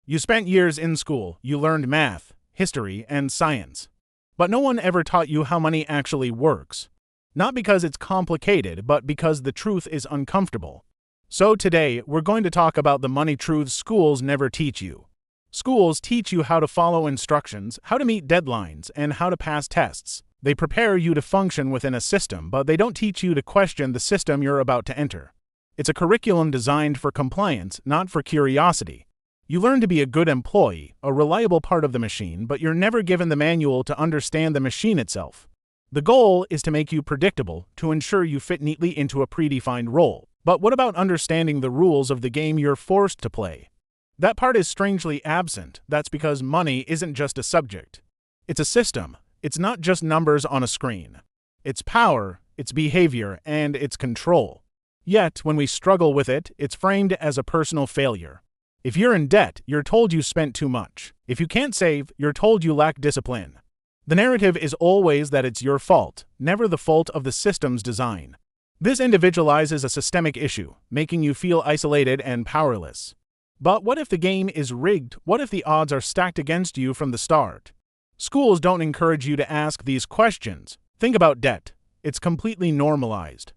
You spent years in school, you learned math, history, and science. But no one ever taught you how money actually works. Not because it's complicated, but because the truth is uncomfortable. So today, we're going to talk about the money truths schools never teach you. Schools teach you how to follow instructions, how to meet deadlines, and how to pass tests. They prepare you to function within a system, but they don't teach you to question the system you're about to enter. It's a curriculum designed for compliance, not for curiosity. You learn to be a good employee, a reliable part of the machine, but you're never given the manual to understand the machine itself. The goal is to make you predictable, to ensure you fit neatly into a predefined role. But what about understanding the rules of the game you're forced to play? That part is strangely absent. That's because money isn't just a subject. It's a system. It's not just numbers on a screen. It's power, it's behavior, and it's control. Yet, when we struggle with it, it's framed as a personal failure. If you're in debt, you're told you spent too much. If you can't save, you're told you lack discipline. The narrative is always that it's your fault, never the fault of the system's design. This individualizes a systemic issue, making you feel isolated and powerless. But what if the game is rigged? What if the odds are stacked against you from the start? Schools don't encourage you to ask these questions. Think about debt. It's completely normalized.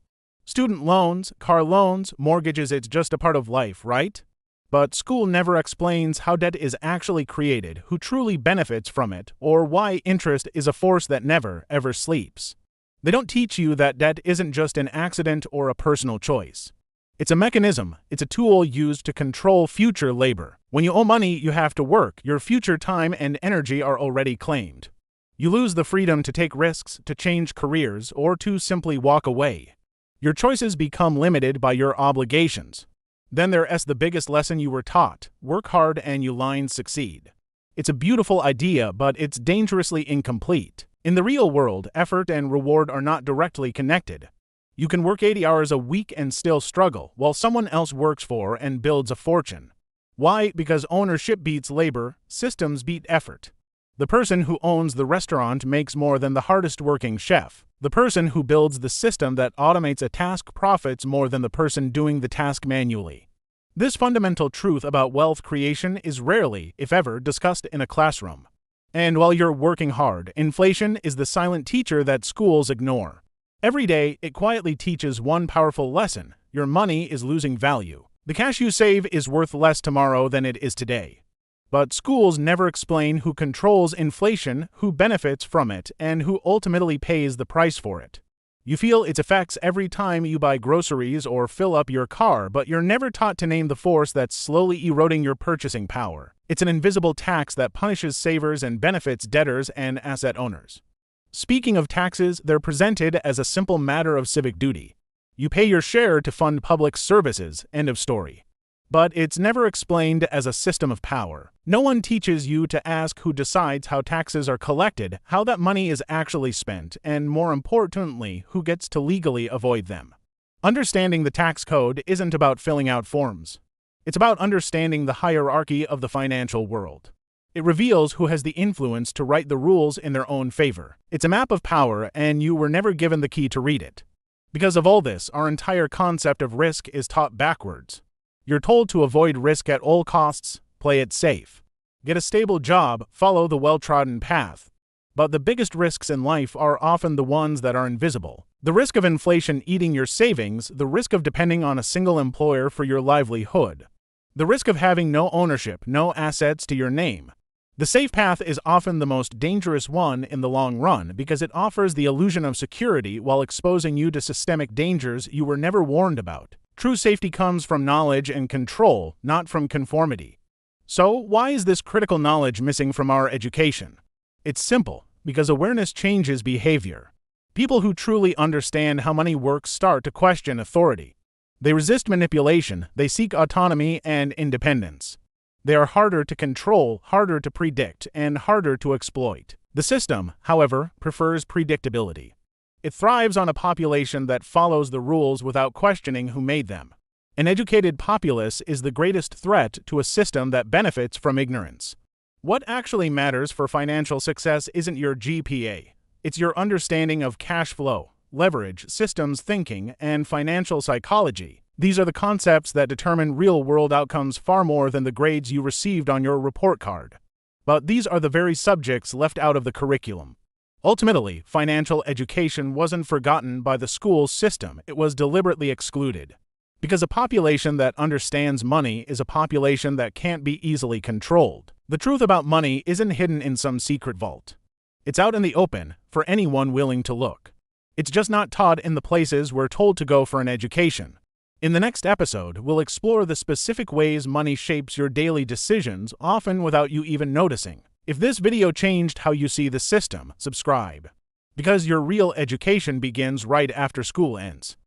Student loans, car loans, mortgages, it's just a part of life, right? But school never explains how debt is actually created, who truly benefits from it, or why interest is a force that never, ever sleeps. They don't teach you that debt isn't just an accident or a personal choice. It's a mechanism, it's a tool used to control future labor. When you owe money, you have to work. Your future time and energy are already claimed. You lose the freedom to take risks, to change careers, or to simply walk away. Your choices become limited by your obligations. Then there's the biggest lesson you were taught: work hard and you'll succeed. It's a beautiful idea, but it's dangerously incomplete. In the real world, effort and reward are not directly connected. You can work 80 hours a week and still struggle, while someone else works for and builds a fortune. Why? Because ownership beats labor, systems beat effort. The person who owns the restaurant makes more than the hardest working chef. The person who builds the system that automates a task profits more than the person doing the task manually. This fundamental truth about wealth creation is rarely, if ever, discussed in a classroom. And while you're working hard, inflation is the silent teacher that schools ignore. Every day, it quietly teaches one powerful lesson: your money is losing value. The cash you save is worth less tomorrow than it is today. But schools never explain who controls inflation, who benefits from it, and who ultimately pays the price for it. You feel its effects every time you buy groceries or fill up your car, but you're never taught to name the force that's slowly eroding your purchasing power. It's an invisible tax that punishes savers and benefits debtors and asset owners. Speaking of taxes, they're presented as a simple matter of civic duty. You pay your share to fund public services, end of story. But it's never explained as a system of power. No one teaches you to ask who decides how taxes are collected, how that money is actually spent, and more importantly, who gets to legally avoid them. Understanding the tax code isn't about filling out forms. It's about understanding the hierarchy of the financial world. It reveals who has the influence to write the rules in their own favor. It's a map of power, and you were never given the key to read it. Because of all this, our entire concept of risk is taught backwards. You're told to avoid risk at all costs, play it safe. Get a stable job, follow the well-trodden path. But the biggest risks in life are often the ones that are invisible. The risk of inflation eating your savings, the risk of depending on a single employer for your livelihood, the risk of having no ownership, no assets to your name. The safe path is often the most dangerous one in the long run because it offers the illusion of security while exposing you to systemic dangers you were never warned about. True safety comes from knowledge and control, not from conformity. So, why is this critical knowledge missing from our education? It's simple: because awareness changes behavior. People who truly understand how money works start to question authority. They resist manipulation, they seek autonomy and independence. They are harder to control, harder to predict, and harder to exploit. The system, however, prefers predictability. It thrives on a population that follows the rules without questioning who made them. An educated populace is the greatest threat to a system that benefits from ignorance. What actually matters for financial success isn't your GPA. It's your understanding of cash flow, leverage, systems thinking, and financial psychology. These are the concepts that determine real-world outcomes far more than the grades you received on your report card. But these are the very subjects left out of the curriculum. Ultimately, financial education wasn't forgotten by the school system, it was deliberately excluded. Because a population that understands money is a population that can't be easily controlled. The truth about money isn't hidden in some secret vault. It's out in the open, for anyone willing to look. It's just not taught in the places we're told to go for an education. In the next episode, we'll explore the specific ways money shapes your daily decisions, often without you even noticing. If this video changed how you see the system, subscribe. Because your real education begins right after school ends.